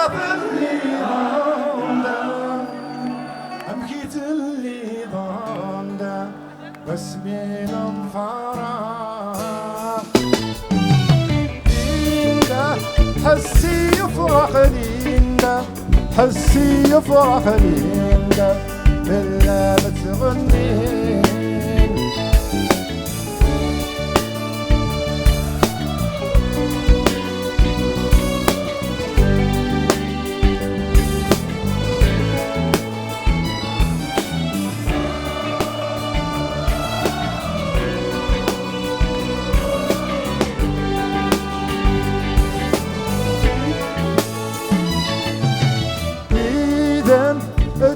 اللي ضامدة أبكيت اللي ضامدة بس بين الفراغ ليندا حسي يفرح ليندا حسي يفرح ليندا بالله بتغنين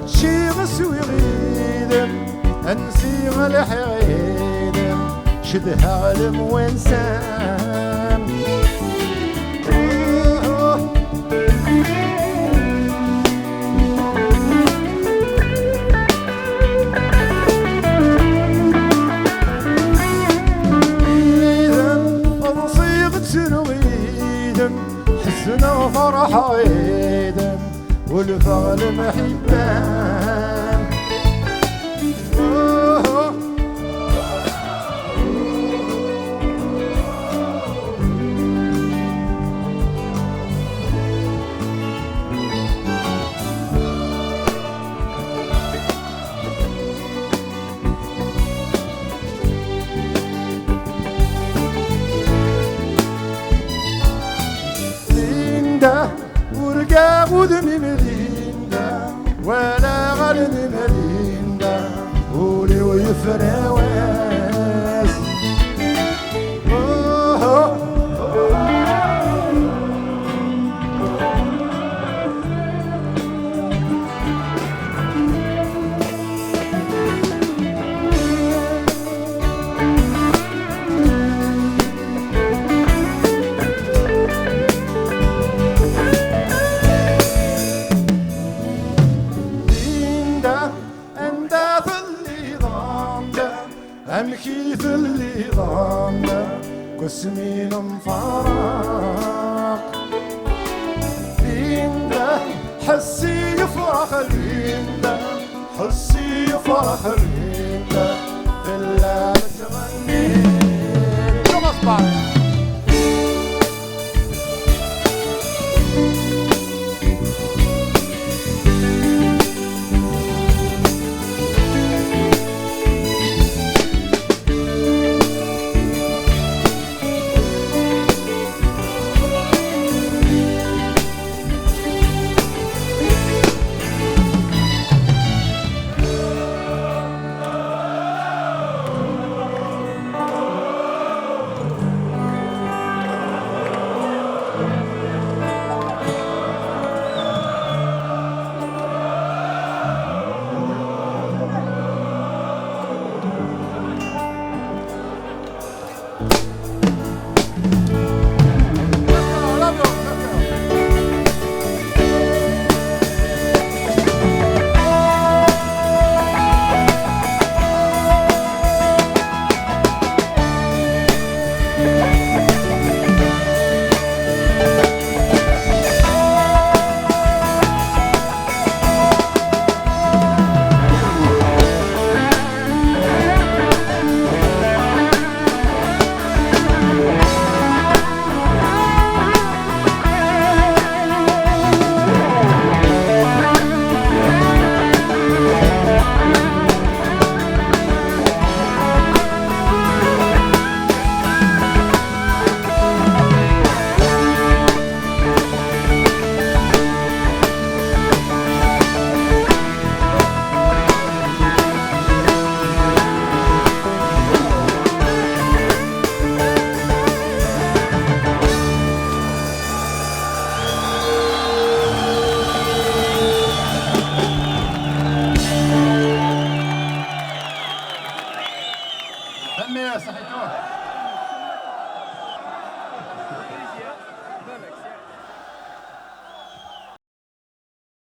تشي غسوي غيدم انسي ملح غيدم شدها علم وانسان غيدم انصيغ ترويدم حسنا وفرح غيدم والفعل محبان ليندا ورقا ودمي مليندا ولا غلني مليندا قولي ويفرواس أمكيث اللي ضامنا قسمين مفارق ليندا حسي يفرح ليندا حسي يفرح ليندا بالله بتغنين شو مصباح صحيتوه